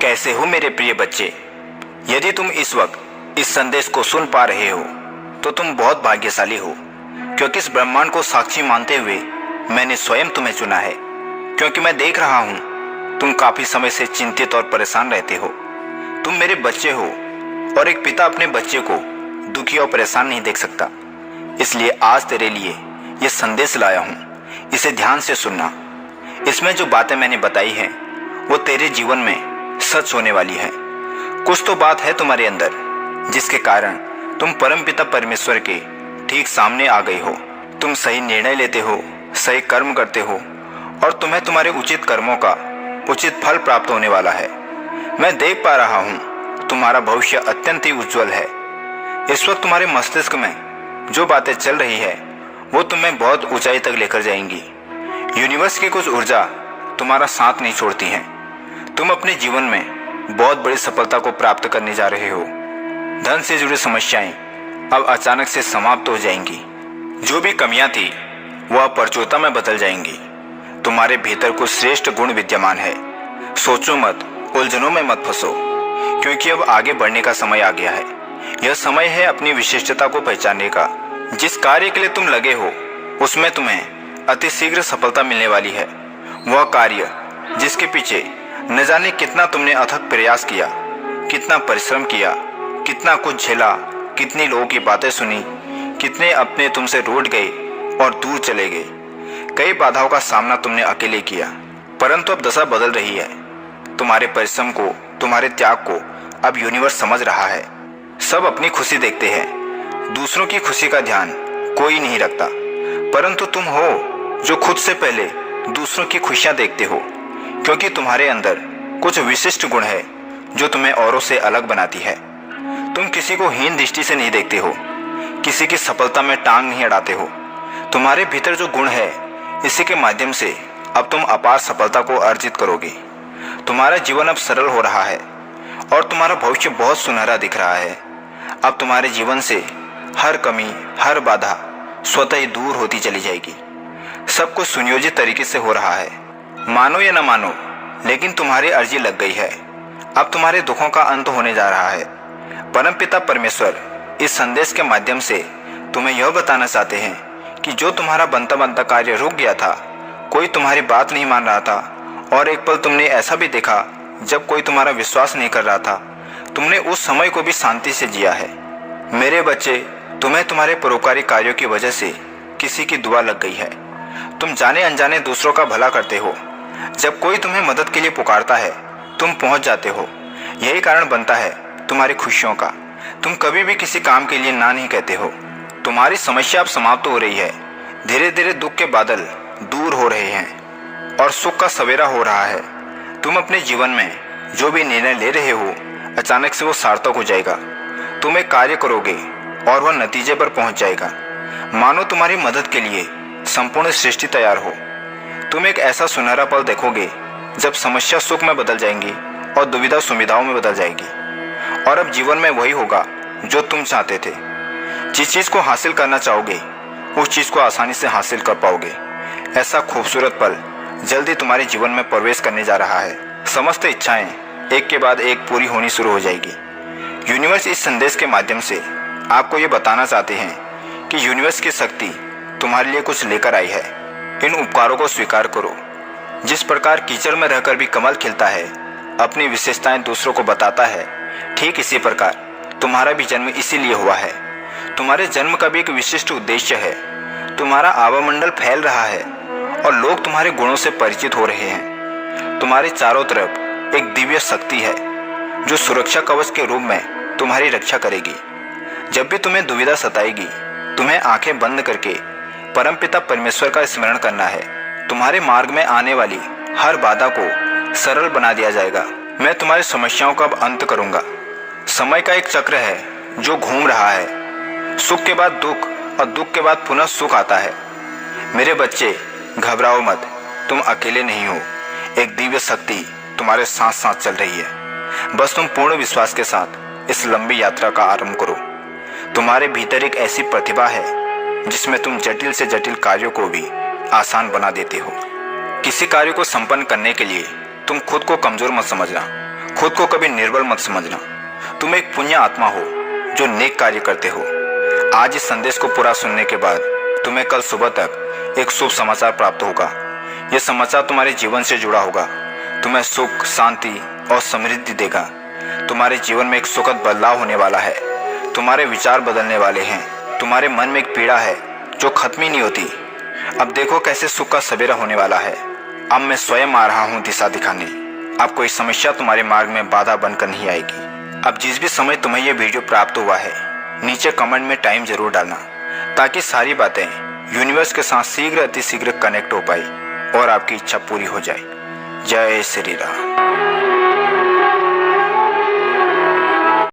कैसे हो मेरे प्रिय बच्चे। यदि तुम इस वक्त इस संदेश को सुन पा रहे हो तो तुम बहुत भाग्यशाली हो, क्योंकि इस ब्रह्मांड को साक्षी मानते हुए मैंने स्वयं तुम्हें चुना है। क्योंकि मैं देख रहा हूँ तुम काफी समय से चिंतित और परेशान रहते हो। तुम मेरे बच्चे हो और एक पिता अपने बच्चे को दुखी और परेशान नहीं देख सकता। इसलिए आज तेरे लिए ये संदेश लाया हूँ, इसे ध्यान से सुनना। इसमें जो बातें मैंने बताई हैं वो तेरे जीवन में सच होने वाली है। कुछ तो बात है तुम्हारे अंदर जिसके कारण तुम परमपिता परमेश्वर के ठीक सामने आ गई हो। तुम सही निर्णय लेते हो, सही कर्म करते हो और तुम्हें तुम्हारे उचित कर्मों का उचित फल प्राप्त होने वाला है। मैं देख पा रहा हूँ तुम्हारा भविष्य अत्यंत ही उज्जवल है। इस वक्त तुम्हारे मस्तिष्क में जो बातें चल रही है वो तुम्हें बहुत ऊंचाई तक लेकर जाएंगी। यूनिवर्स की कुछ ऊर्जा तुम्हारा साथ नहीं छोड़ती हैं। तुम अपने जीवन में बहुत बड़ी सफलता को प्राप्त करने जा रहे हो। धन से जुड़ी समस्याएं अब अचानक से समाप्त हो जाएंगी। जो भी कमियां थी वह परचौता में बदल जाएंगी। तुम्हारे भीतर कुछ श्रेष्ठ गुण विद्यमान है। सोचो मत, उलझनों में मत फंसो, क्योंकि अब आगे बढ़ने का समय आ गया है। यह समय है अपनी विशिष्टता को पहचानने का। जिस कार्य के लिए तुम लगे हो उसमें तुम्हें अति शीघ्र सफलता मिलने वाली है। वह कार्य जिसके पीछे न जाने कितना तुमने अथक प्रयास किया, कितना परिश्रम किया, कितना कुछ झेला, कितनी लोगों की बातें सुनी, कितने अपने तुमसे रूठ गए और दूर चले गए। कई बाधाओं का सामना तुमने अकेले किया, परंतु अब दशा बदल रही है। तुम्हारे परिश्रम को, तुम्हारे त्याग को अब यूनिवर्स समझ रहा है। सब अपनी खुशी देखते हैं, दूसरों की खुशी का ध्यान कोई नहीं रखता, परंतु तुम हो जो खुद से पहले दूसरों की खुशियां देखते हो, क्योंकि तुम्हारे अंदर कुछ विशिष्ट गुण है जो तुम्हें औरों से अलग बनाती है। तुम किसी को हीन दृष्टि से नहीं देखते हो, किसी की सफलता में टांग नहीं अड़ाते हो। तुम्हारे भीतर जो गुण है इसी के माध्यम से अब तुम अपार सफलता को अर्जित करोगे। तुम्हारा जीवन अब सरल हो रहा है और तुम्हारा भविष्य बहुत सुनहरा दिख रहा है। अब तुम्हारे जीवन से हर कमी, हर बाधा स्वतः ही दूर होती चली जाएगी। सब कुछ सुनियोजित तरीके से हो रहा है। मानो या न मानो, लेकिन तुम्हारी अर्जी लग गई है। अब तुम्हारे दुखों का अंत होने जा रहा है। परमपिता परमेश्वर इस संदेश के माध्यम से तुम्हें यह बताना चाहते हैं कि जो तुम्हारा बनता बनता कार्य रुक गया था, कोई तुम्हारी बात नहीं मान रहा था और एक पल तुमने ऐसा भी देखा जब कोई तुम्हारा विश्वास नहीं कर रहा था, तुमने उस समय को भी शांति से जिया है। मेरे बच्चे, तुम्हें तुम्हारे परोपकारी कार्यों की वजह से किसी की दुआ लग गई है। तुम जाने अनजाने दूसरों का भला करते हो। जब कोई तुम्हें मदद के लिए पुकारता है तुम पहुंच जाते हो। यही कारण बनता है तुम्हारी खुशियों का। तुम कभी भी किसी काम के लिए ना नहीं कहते हो। तुम्हारी समस्या अब समाप्त हो रही है। धीरे धीरे दुख के बादल दूर हो रहे हैं और सुख का सवेरा हो रहा है। तुम अपने जीवन में जो भी निर्णय ले रहे हो अचानक से वो सार्थक हो जाएगा। तुम एक कार्य करोगे और वह नतीजे पर पहुंच जाएगा। मानो तुम्हारी मदद के लिए संपूर्ण सृष्टि तैयार हो। तुम एक ऐसा सुनहरा पल देखोगे जब समस्या सुख में बदल जाएंगी और दुविधा सुविधाओं में बदल जाएगी। और अब जीवन में वही होगा जो तुम चाहते थे। जिस चीज को हासिल करना चाहोगे उस चीज को आसानी से हासिल कर पाओगे। ऐसा खूबसूरत पल जल्दी तुम्हारे जीवन में प्रवेश करने जा रहा है। समस्त इच्छाएं एक के बाद एक पूरी होनी शुरू हो जाएगी। यूनिवर्स इस संदेश के माध्यम से आपको ये बताना चाहते हैं कि यूनिवर्स की शक्ति तुम्हारे लिए कुछ लेकर आई है। इन उपकारों को स्वीकार करो। जिस प्रकार कीचड़ में रहकर भी कमल खिलता है, अपनी विशेषताएं दूसरों को बताता है, ठीक इसी प्रकार तुम्हारा भी जन्म इसीलिए हुआ है। तुम्हारे जन्म का भी एक विशिष्ट उद्देश्य है। तुम्हारा आवामंडल फैल रहा है और लोग तुम्हारे गुणों से परिचित हो रहे हैं। तुम्हारे चारों तरफ एक दिव्य शक्ति है जो सुरक्षा कवच के रूप में तुम्हारी रक्षा करेगी। जब भी तुम्हें दुविधा सताएगी, तुम्हें आंखें बंद करके परमपिता परमेश्वर का स्मरण करना है। तुम्हारे मार्ग में आने वाली हर बाधा को सरल बना दिया जाएगा। मैं तुम्हारी समस्याओं का अब अंत करूंगा। समय का एक चक्र है जो घूम रहा है। सुख के बाद दुख और दुख के बाद पुनः सुख आता है। मेरे बच्चे, घबराओ मत, तुम अकेले नहीं हो। एक दिव्य शक्ति तुम्हारे साथ साथ चल रही है। बस तुम पूर्ण विश्वास के साथ इस लंबी यात्रा का आरंभ करो। तुम्हारे भीतर एक ऐसी प्रतिभा है जिसमें तुम जटिल से जटिल कार्यों को भी आसान बना देते हो। किसी कार्य को संपन्न करने के लिए तुम खुद को कमजोर मत समझना, खुद को कभी निर्बल मत समझना। तुम एक पुण्य आत्मा हो जो नेक कार्य करते हो। आज इस संदेश को पूरा सुनने के बाद तुम्हें कल सुबह तक एक शुभ समाचार प्राप्त होगा। यह समाचार तुम्हारे जीवन से जुड़ा होगा, तुम्हें सुख, शांति और समृद्धि देगा। तुम्हारे जीवन में एक सुखद बदलाव होने वाला है। तुम्हारे विचार बदलने वाले हैं। तुम्हारे मन में एक पीड़ा है जो खत्म ही नहीं होती। अब देखो कैसे सुख का सवेरा होने वाला है। अब मैं स्वयं आ रहा हूँ दिशा दिखाने। अब कोई समस्या तुम्हारे मार्ग में बाधा बनकर नहीं आएगी। अब जिस भी समय तुम्हें यह वीडियो प्राप्त हुआ है, नीचे कमेंट में टाइम जरूर डालना, ताकि सारी बातें यूनिवर्स के साथ शीघ्र अति शीघ्र कनेक्ट हो पाई और आपकी इच्छा पूरी हो जाए। जय श्री राम।